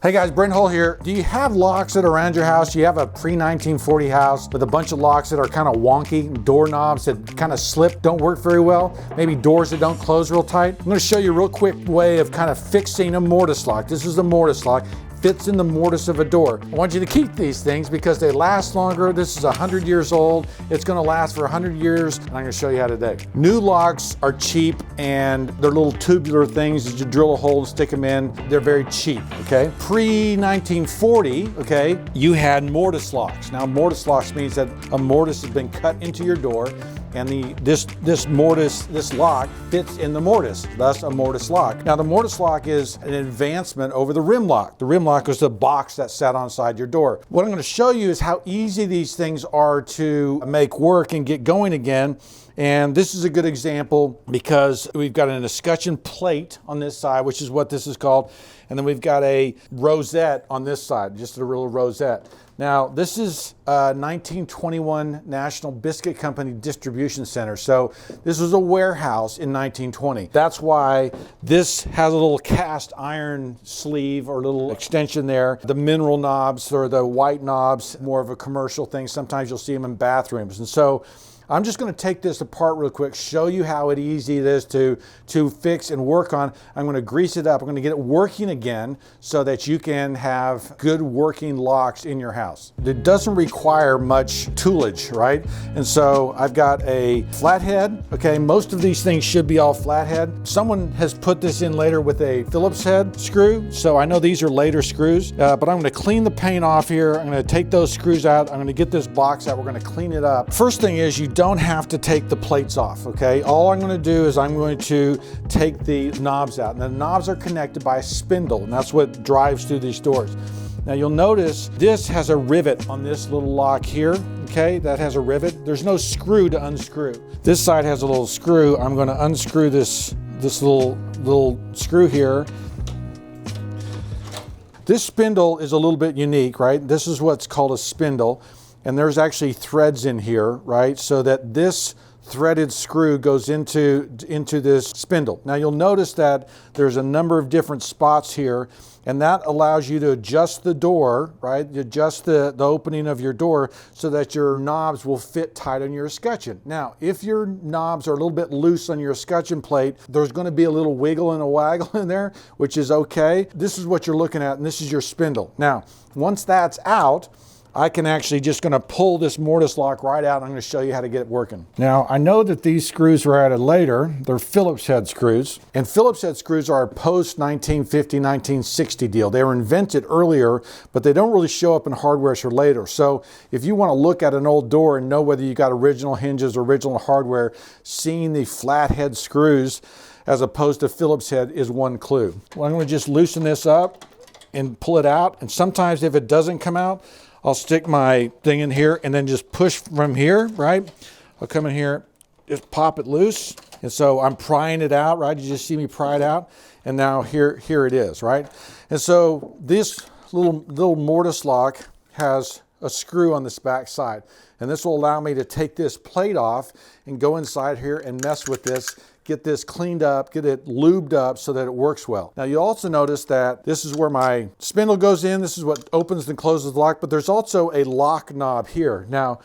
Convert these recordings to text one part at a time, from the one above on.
Hey guys, Brent Hull here. Do you have locks that are around your house? Do you have a pre-1940 house with a bunch of locks that are kind of wonky, doorknobs that kind of slip, don't work very well, maybe doors that don't close real tight? I'm going to show you a real quick way of kind of fixing a mortise lock. This is a mortise lock. Fits in the mortise of a door. I want you to keep these things because they last longer. This is 100 years old. It's going to last for 100 years. And I'm going to show you how today. New locks are cheap and they're little tubular things that you drill a hole and stick them in. They're very cheap, okay? Pre-1940, okay, you had mortise locks. Now mortise locks means that a mortise has been cut into your door and this lock fits in the mortise, thus a mortise lock. Now the mortise lock is an advancement over the rim lock. The rim lock was the box that sat on side your door. What I'm going to show you is how easy these things are to make work and get going again. And this is a good example because we've got an escutcheon plate on this side, which is what this is called. And then we've got a rosette on this side, just a real rosette. Now, this is 1921 National Biscuit Company Distribution Center. So this was a warehouse in 1920. That's why this has a little cast iron sleeve or little extension there. The mineral knobs or the white knobs, more of a commercial thing. Sometimes you'll see them in bathrooms. And so I'm just going to take this apart real quick, show you how easy it is to fix and work on. I'm going to grease it up. I'm going to get it working again so that you can have good working locks in your house. It doesn't require much toolage, right? And so I've got a flathead. Okay, most of these things should be all flathead. Someone has put this in later with a Phillips head screw, so I know these are later screws, but I'm going to clean the paint off here. I'm going to take those screws out. I'm going to get this box out. We're going to clean it up. First thing is you don't have to take the plates off, okay? All I'm going to do is I'm going to take the knobs out. And the knobs are connected by a spindle, and that's what drives through these doors. Now you'll notice this has a rivet on this little lock here, okay? That has a rivet. There's no screw to unscrew. This side has a little screw. I'm going to unscrew this little screw here. This spindle is a little bit unique, right? This is what's called a spindle. And there's actually threads in here, right? So that this threaded screw goes into this spindle. Now you'll notice that there's a number of different spots here, and that allows you to adjust the door, right? Adjust the opening of your door so that your knobs will fit tight on your escutcheon. Now, if your knobs are a little bit loose on your escutcheon plate, there's going to be a little wiggle and a waggle in there, which is okay. This is what you're looking at, and this is your spindle. Now, once that's out, I can actually just going to pull this mortise lock right out. And I'm going to show you how to get it working. Now, I know that these screws were added later. They're Phillips head screws. And Phillips head screws are a post-1950, 1960 deal. They were invented earlier, but they don't really show up in hardware till later. So if you want to look at an old door and know whether you got original hinges or original hardware, seeing the flat head screws as opposed to Phillips head is one clue. Well, I'm going to just loosen this up and pull it out. And sometimes if it doesn't come out, I'll stick my thing in here and then just push from here, right? I'll come in here, just pop it loose. And so I'm prying it out, right? You just see me pry it out. And now here it is, right? And so this little mortise lock has a screw on this back side. And this will allow me to take this plate off and go inside here and mess with this, get this cleaned up, get it lubed up so that it works well. Now you also notice that this is where my spindle goes in. This is what opens and closes the lock, but there's also a lock knob here. Now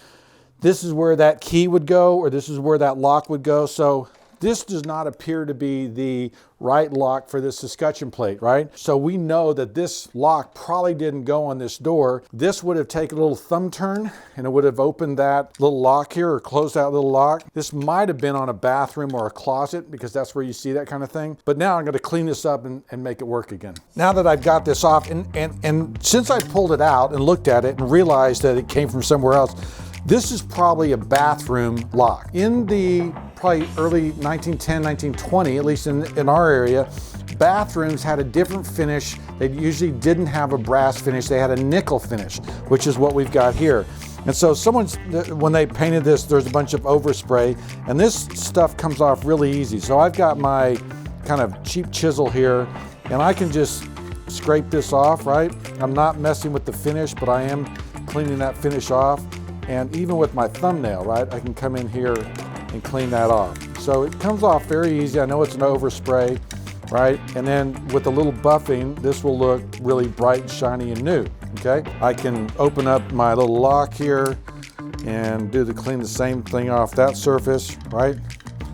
this is where that key would go, or this is where that lock would go. So this does not appear to be the right lock for this escutcheon plate, right? So we know that this lock probably didn't go on this door. This would have taken a little thumb turn and it would have opened that little lock here or closed that little lock. This might have been on a bathroom or a closet because that's where you see that kind of thing. But now I'm going to clean this up and make it work again. Now that I've got this off, and since I pulled it out and looked at it and realized that it came from somewhere else, this is probably a bathroom lock. In the probably early 1910, 1920, at least in our area, bathrooms had a different finish. They usually didn't have a brass finish. They had a nickel finish, which is what we've got here. And so when they painted this, there's a bunch of overspray, and this stuff comes off really easy. So I've got my kind of cheap chisel here, and I can just scrape this off, right? I'm not messing with the finish, but I am cleaning that finish off. And even with my thumbnail, right, I can come in here and clean that off. So it comes off very easy. I know it's an overspray, right? And then with a little buffing, this will look really bright and shiny and new, okay? I can open up my little lock here and clean the same thing off that surface, right?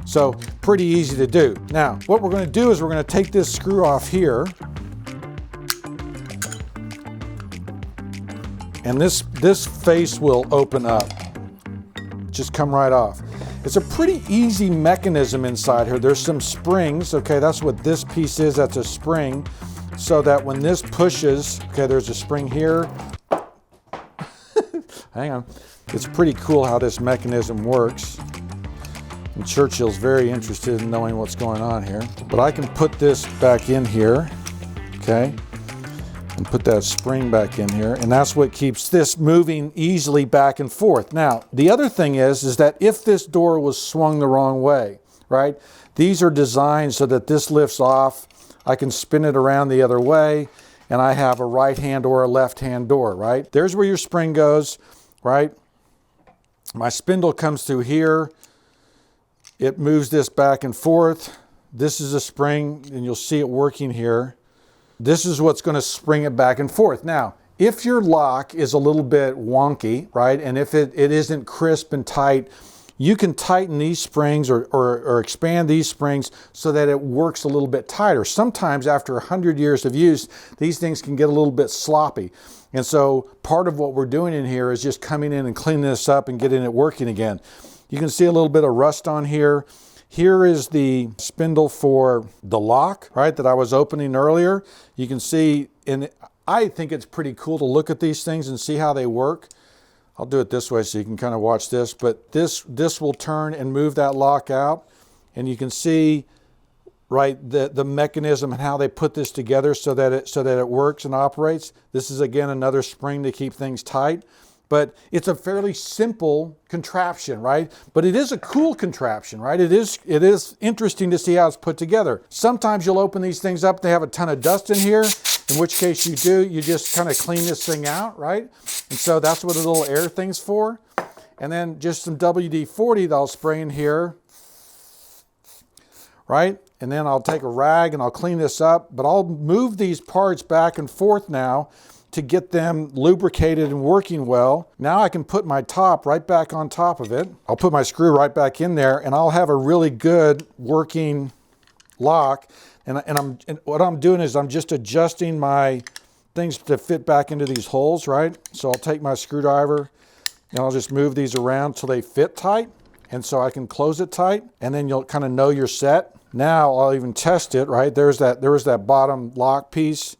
So pretty easy to do. Now, what we're gonna do is we're gonna take this screw off here, and this face will open up. Just come right off. It's a pretty easy mechanism inside here. There's some springs, okay, that's what this piece is, that's a spring, so that when this pushes, okay, there's a spring here. Hang on. It's pretty cool how this mechanism works. And Churchill's very interested in knowing what's going on here. But I can put this back in here, okay, and put that spring back in here, and that's what keeps this moving easily back and forth. Now, the other thing is that if this door was swung the wrong way, right, these are designed so that this lifts off, I can spin it around the other way, and I have a right hand or a left hand door, right? There's where your spring goes, right? My spindle comes through here. It moves this back and forth. This is a spring, and you'll see it working here. This is what's going to spring it back and forth. Now, if your lock is a little bit wonky, right, and if it isn't crisp and tight, you can tighten these springs or expand these springs so that it works a little bit tighter. Sometimes after 100 years of use, these things can get a little bit sloppy. And so part of what we're doing in here is just coming in and cleaning this up and getting it working again. You can see a little bit of rust on here. Here is the spindle for the lock, right, that I was opening earlier. You can see, and I think it's pretty cool to look at these things and see how they work. I'll do it this way so you can kind of watch this, but this will turn and move that lock out, and you can see, right, the mechanism and how they put this together so that it works and operates. This is again another spring to keep things tight. But it's a fairly simple contraption, right? But it is a cool contraption, right? It is interesting to see how it's put together. Sometimes you'll open these things up, they have a ton of dust in here, in which case you just kind of clean this thing out, right? And so that's what a little air thing's for. And then just some WD-40 that I'll spray in here, right? And then I'll take a rag and I'll clean this up, but I'll move these parts back and forth now to get them lubricated and working well. Now I can put my top right back on top of it. I'll put my screw right back in there, and I'll have a really good working lock. And what I'm doing is I'm just adjusting my things to fit back into these holes, right? So I'll take my screwdriver and I'll just move these around till they fit tight, and so I can close it tight, and then you'll kind of know you're set. Now I'll even test it, right? There was that bottom lock piece.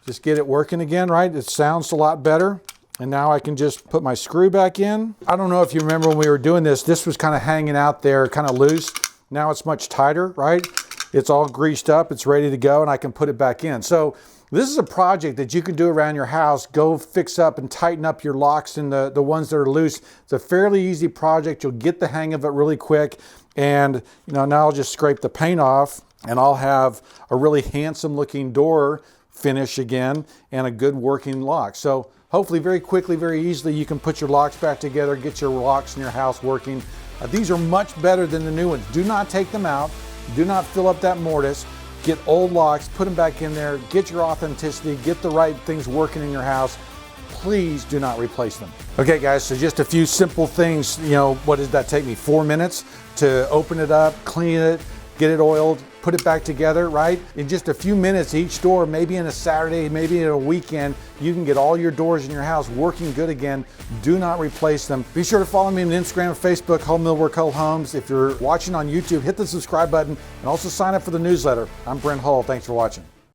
Just get it working again, right? It sounds a lot better. And now I can just put my screw back in. I don't know if you remember when we were doing this, this was kind of hanging out there, kind of loose. Now it's much tighter, right? It's all greased up, it's ready to go, and I can put it back in. So this is a project that you can do around your house. Go fix up and tighten up your locks and the ones that are loose. It's a fairly easy project. You'll get the hang of it really quick. And now I'll just scrape the paint off, and I'll have a really handsome looking door finish again and a good working lock. So hopefully very quickly, very easily, you can put your locks back together, get your locks in your house working. These are much better than the new ones. Do not take them out. Do not fill up that mortise. Get old locks, put them back in there, get your authenticity, get the right things working in your house. Please do not replace them. Okay guys, so just a few simple things. You know, what did that take me? 4 minutes to open it up, clean it, get it oiled, put it back together, right? In just a few minutes each door, maybe in a Saturday, maybe in a weekend, you can get all your doors in your house working good again. Do not replace them. Be sure to follow me on Instagram and Facebook, Hull Millwork Hull Homes. If you're watching on YouTube, hit the subscribe button and also sign up for the newsletter. I'm Brent Hull. Thanks for watching.